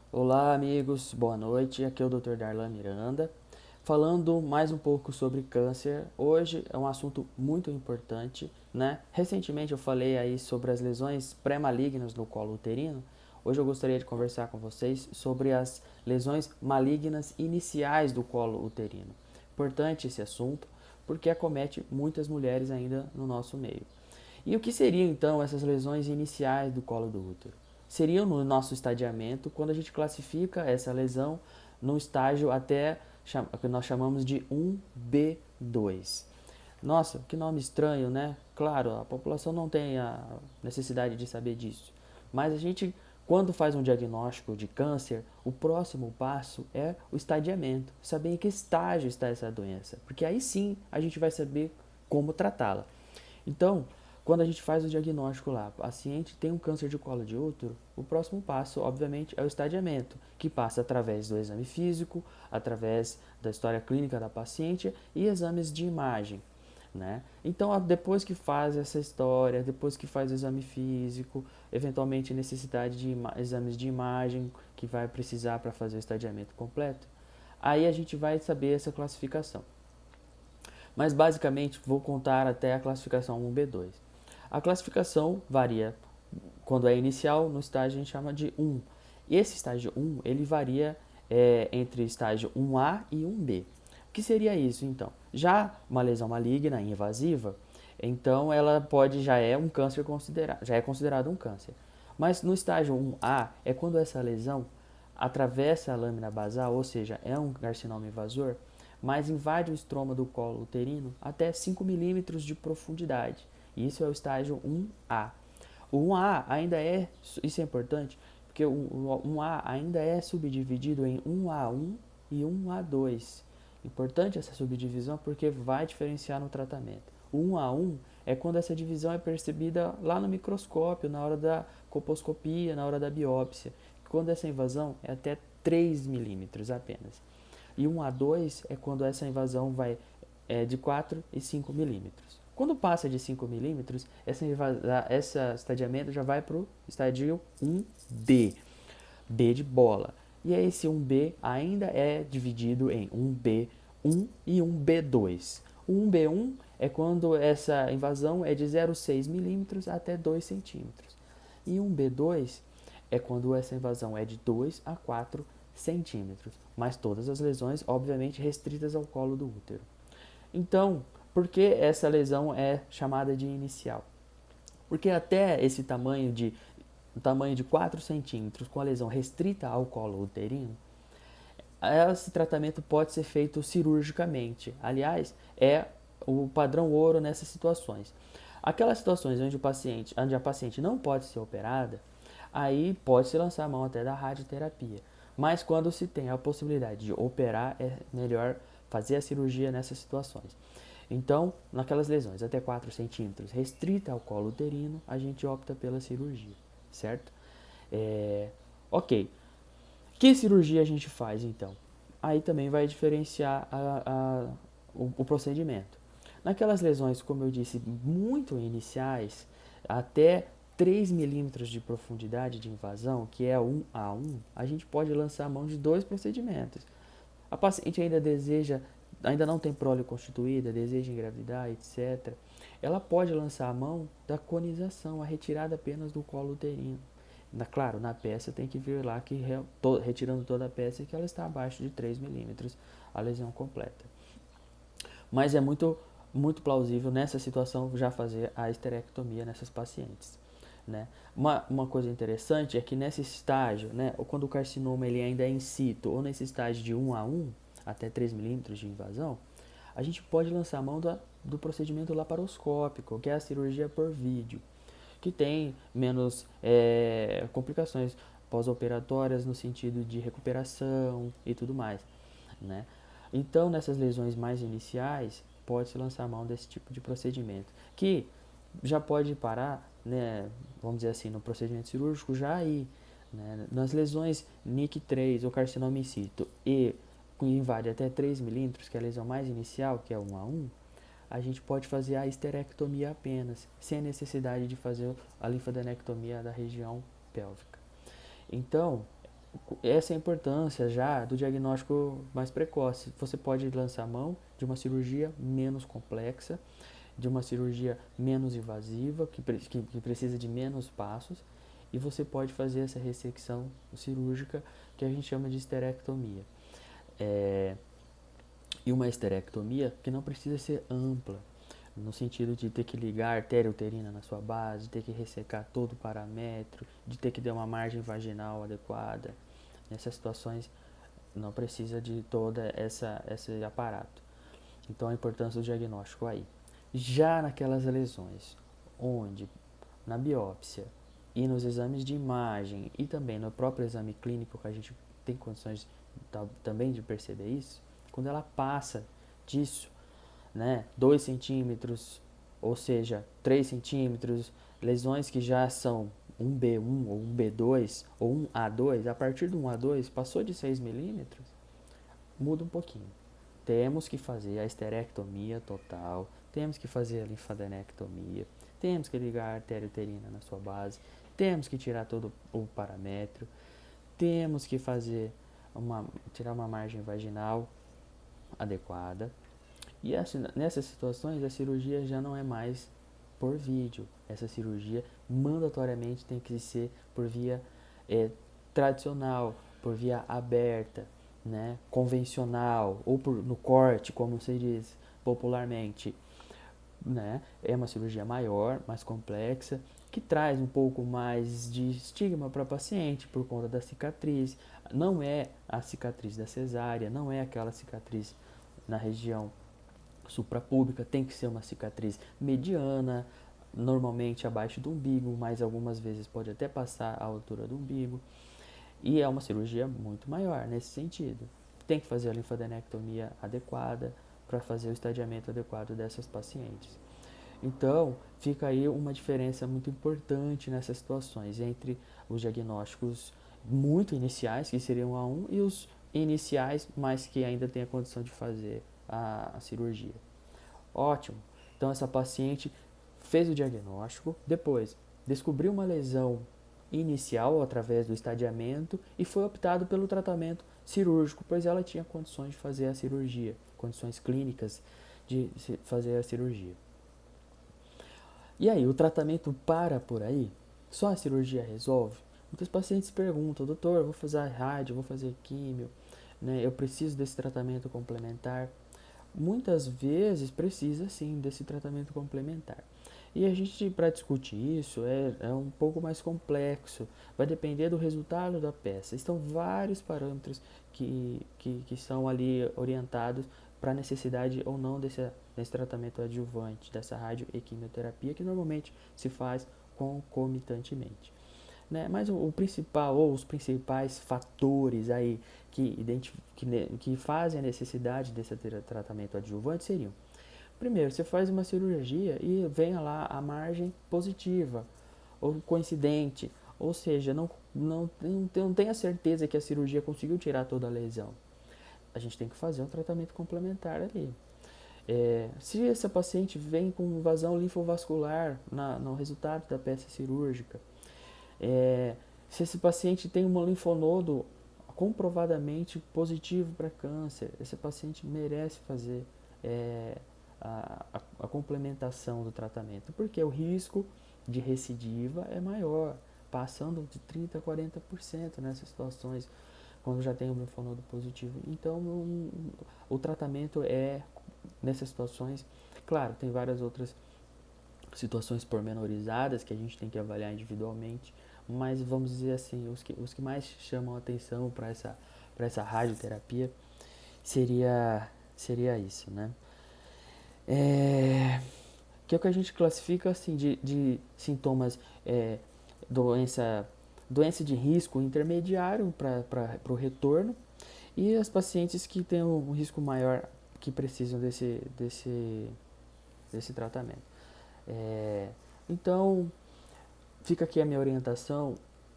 Olá, amigos, boa noite. Aqui é o Dr. Darlan Miranda, falando mais um pouco sobre câncer. Hoje é um assunto muito importante, né? Recentemente eu falei aí sobre as lesões pré-malignas no colo uterino. Hoje eu gostaria de conversar com vocês sobre as lesões malignas iniciais do colo uterino. Importante esse assunto, porque acomete muitas mulheres ainda no nosso meio. E o que seriam então essas lesões iniciais do colo do útero? Seriam no nosso estadiamento quando a gente classifica essa lesão num estágio até que nós chamamos de 1B2. Nossa, que nome estranho, né? Claro, a população não tem a necessidade de saber disso. Mas a gente, quando faz um diagnóstico de câncer, o próximo passo é o estadiamento, saber em que estágio está essa doença, porque aí sim a gente vai saber como tratá-la. Então, quando a gente faz o diagnóstico lá, o paciente tem um câncer de colo de útero, o próximo passo, obviamente, é o estadiamento, que passa através do exame físico, através da história clínica da paciente e exames de imagem. Né? Então, depois que faz essa história, depois que faz o exame físico, eventualmente necessidade de exames de imagem que vai precisar para fazer o estadiamento completo, aí a gente vai saber essa classificação. Mas basicamente vou contar até a classificação 1B2. A classificação varia quando é inicial, no estágio a gente chama de 1. E esse estágio 1 ele varia entre estágio 1A e 1B. O que seria isso então? Já uma lesão maligna invasiva, então ela pode já é um câncer considerado, já é considerado um câncer. Mas no estágio 1A é quando essa lesão atravessa a lâmina basal, ou seja, é um carcinoma invasor, mas invade o estroma do colo uterino até 5 milímetros de profundidade. Isso é o estágio 1A. O 1A ainda é, isso é importante, porque o 1A ainda é subdividido em 1A1 e 1A2. Importante essa subdivisão porque vai diferenciar no tratamento. O 1A1 é quando essa divisão é percebida lá no microscópio, na hora da colposcopia, na hora da biópsia. Quando essa invasão é até 3 milímetros apenas. E 1A2 é quando essa invasão vai de 4 e 5 milímetros. Quando passa de 5 milímetros, esse estadiamento já vai para o estadio 1B, B de bola. E esse 1B ainda é dividido em 1B1 e 1B2. O 1B1 é quando essa invasão é de 0,6 milímetros até 2 centímetros. E 1B2 é quando essa invasão é de 2 a 4 centímetros, mas todas as lesões, obviamente, restritas ao colo do útero. Então, por que essa lesão é chamada de inicial? Porque até esse tamanho de 4 centímetros com a lesão restrita ao colo uterino, esse tratamento pode ser feito cirurgicamente. Aliás, é o padrão ouro nessas situações. Aquelas situações onde a paciente não pode ser operada, aí pode-se lançar a mão até da radioterapia. Mas quando se tem a possibilidade de operar, é melhor fazer a cirurgia nessas situações. Então, naquelas lesões até 4 centímetros restrita ao colo uterino, a gente opta pela cirurgia, certo? Ok. Que cirurgia a gente faz então? Aí também vai diferenciar o procedimento. Naquelas lesões, como eu disse, muito iniciais, até 3 milímetros de profundidade de invasão, que é 1A1, a gente pode lançar a mão de dois procedimentos. A paciente ainda não tem prole constituída, deseja engravidar, etc. Ela pode lançar a mão da conização, a retirada apenas do colo uterino. Claro, na peça tem que vir lá que retirando toda a peça que ela está abaixo de 3 milímetros, a lesão completa. Mas é muito plausível nessa situação já fazer a esterectomia nessas pacientes. Né? Uma coisa interessante é que nesse estágio, né, ou quando o carcinoma ele ainda é in situ, ou nesse estágio de 1A1 até 3 milímetros de invasão, a gente pode lançar a mão do procedimento laparoscópico, que é a cirurgia por vídeo, que tem menos complicações pós-operatórias no sentido de recuperação e tudo mais. Né? Então, nessas lesões mais iniciais, pode-se lançar a mão desse tipo de procedimento, que já pode parar, né, vamos dizer assim, no procedimento cirúrgico já aí. Né? Nas lesões NIC3 ou carcinoma in situ e que invade até 3 milímetros, que é a lesão mais inicial, que é 1A1, a gente pode fazer a esterectomia apenas, sem a necessidade de fazer a linfadenectomia da região pélvica. Então, essa é a importância já do diagnóstico mais precoce. Você pode lançar mão de uma cirurgia menos complexa, de uma cirurgia menos invasiva, que precisa de menos passos, e você pode fazer essa ressecção cirúrgica que a gente chama de esterectomia. E uma esterectomia que não precisa ser ampla, no sentido de ter que ligar a artéria uterina na sua base, de ter que ressecar todo o paramétro, de ter que dar uma margem vaginal adequada. Nessas situações não precisa de toda esse aparato. Então a importância do diagnóstico aí. Já naquelas lesões onde na biópsia e nos exames de imagem e também no próprio exame clínico que a gente tem condições também de perceber isso, quando ela passa disso, né, 2 centímetros, ou seja, 3 centímetros, lesões que já são um B1 ou um B2 ou um A2, a partir do 1A2 passou de 6 milímetros, muda um pouquinho. Temos que fazer a esterectomia total, temos que fazer a linfadenectomia, temos que ligar a artéria uterina na sua base, temos que tirar todo o paramétro, temos que fazer tirar uma margem vaginal adequada. E nessas situações a cirurgia já não é mais por vídeo. Essa cirurgia mandatoriamente tem que ser por via tradicional, por via aberta, né, convencional, ou no corte, como se diz popularmente. Né? É uma cirurgia maior, mais complexa, que traz um pouco mais de estigma para o paciente por conta da cicatriz. Não é a cicatriz da cesárea, não é aquela cicatriz na região suprapúbica, tem que ser uma cicatriz mediana, normalmente abaixo do umbigo, mas algumas vezes pode até passar a altura do umbigo. E é uma cirurgia muito maior nesse sentido. Tem que fazer a linfadenectomia adequada para fazer o estadiamento adequado dessas pacientes. Então, fica aí uma diferença muito importante nessas situações entre os diagnósticos muito iniciais, que seriam A1, e os iniciais, mas que ainda tem a condição de fazer a cirurgia. Ótimo. Então, essa paciente fez o diagnóstico, depois descobriu uma lesão inicial através do estadiamento e foi optado pelo tratamento cirúrgico, pois ela tinha condições de fazer a cirurgia, condições clínicas de fazer a cirurgia. E aí, o tratamento para por aí? Só a cirurgia resolve? Muitos pacientes perguntam, doutor, eu vou fazer rádio, vou fazer químio, né? Eu preciso desse tratamento complementar. Muitas vezes precisa sim desse tratamento complementar. E a gente, para discutir isso, é um pouco mais complexo, vai depender do resultado da peça. Estão vários parâmetros que são ali orientados para a necessidade ou não desse tratamento adjuvante, dessa radio e quimioterapia, que normalmente se faz concomitantemente. Né? Mas o principal, ou os principais fatores aí que fazem a necessidade desse tratamento adjuvante seriam: primeiro, você faz uma cirurgia e venha lá a margem positiva ou coincidente, ou seja, não tenha certeza que a cirurgia conseguiu tirar toda a lesão. A gente tem que fazer um tratamento complementar ali. Se essa paciente vem com invasão linfovascular no resultado da peça cirúrgica, se esse paciente tem um linfonodo comprovadamente positivo para câncer, esse paciente merece fazer a complementação do tratamento, porque o risco de recidiva é maior, passando de 30% a 40% nessas situações, quando já tem um linfonodo positivo. Então, o tratamento nessas situações, claro, tem várias outras situações pormenorizadas que a gente tem que avaliar individualmente, mas vamos dizer assim, os que mais chamam a atenção para essa radioterapia seria isso, né? Que é o que a gente classifica assim de sintomas, doença de risco intermediário para o retorno, e as pacientes que têm um risco maior que precisam desse tratamento. Então, fica aqui a minha orientação,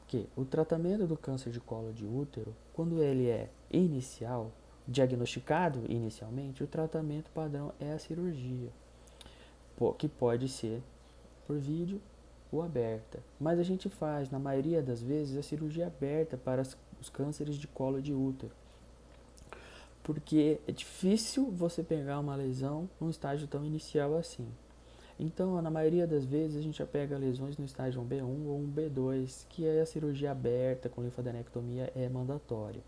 que o tratamento do câncer de colo de útero, quando ele é inicial, diagnosticado inicialmente, o tratamento padrão é a cirurgia, que pode ser por vídeo ou aberta. Mas a gente faz, na maioria das vezes, a cirurgia aberta para os cânceres de colo de útero. Porque é difícil você pegar uma lesão num estágio tão inicial assim. Então, na maioria das vezes, a gente já pega lesões no estágio 1B1 ou 1B2, que é a cirurgia aberta com linfadenectomia é mandatória.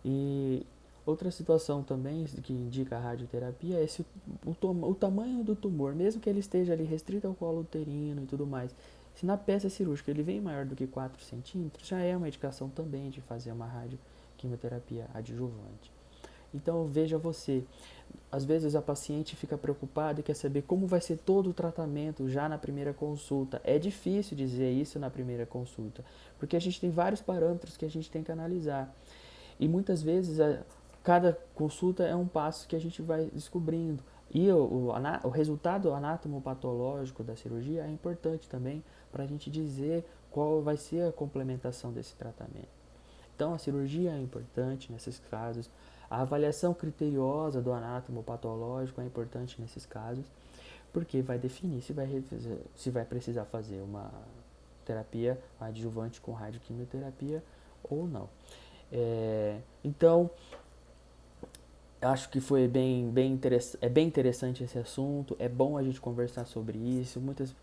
E outra situação também que indica a radioterapia é se o tamanho do tumor, mesmo que ele esteja ali restrito ao colo uterino e tudo mais, se na peça cirúrgica ele vem maior do que 4 centímetros, já é uma indicação também de fazer uma radioquimioterapia adjuvante. Então veja você, às vezes a paciente fica preocupada e quer saber como vai ser todo o tratamento já na primeira consulta. É difícil dizer isso na primeira consulta, porque a gente tem vários parâmetros que a gente tem que analisar. E muitas vezes cada consulta é um passo que a gente vai descobrindo. E o resultado anatomopatológico da cirurgia é importante também para a gente dizer qual vai ser a complementação desse tratamento. Então, a cirurgia é importante nesses casos. A avaliação criteriosa do anatomopatológico é importante nesses casos, porque vai definir se vai precisar fazer uma terapia adjuvante com radioquimioterapia ou não. Então, acho que foi é bem interessante esse assunto, é bom a gente conversar sobre isso, muitas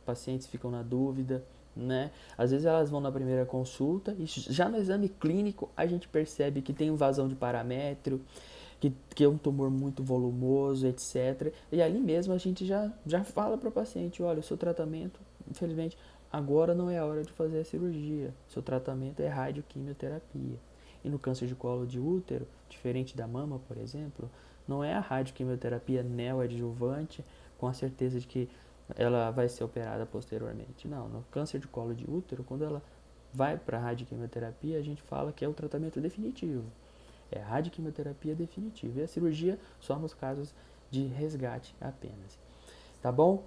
pacientes ficam na dúvida, né? Às vezes elas vão na primeira consulta e já no exame clínico a gente percebe que tem invasão de paramétrio, que é um tumor muito volumoso, etc. E ali mesmo a gente já fala para o paciente, olha, o seu tratamento, infelizmente, agora não é a hora de fazer a cirurgia, seu tratamento é radioquimioterapia. E no câncer de colo de útero, diferente da mama, por exemplo, não é a radioquimioterapia neoadjuvante com a certeza de que ela vai ser operada posteriormente. Não, no câncer de colo de útero, quando ela vai para a radioquimioterapia, a gente fala que é o tratamento definitivo. É a radioquimioterapia definitiva. E a cirurgia só nos casos de resgate apenas. Tá bom?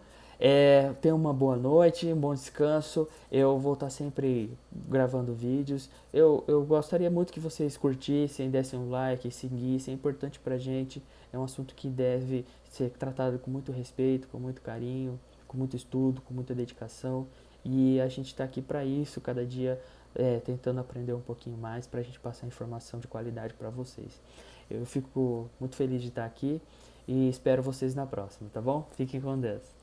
Tenha uma boa noite, um bom descanso. Eu vou estar sempre gravando vídeos. Eu gostaria muito que vocês curtissem, dessem um like, seguissem. É importante pra gente. É um assunto que deve ser tratado com muito respeito, com muito carinho, com muito estudo, com muita dedicação. E a gente está aqui para isso, cada dia tentando aprender um pouquinho mais para a gente passar informação de qualidade para vocês. Eu fico muito feliz de estar aqui e espero vocês na próxima, tá bom? Fiquem com Deus.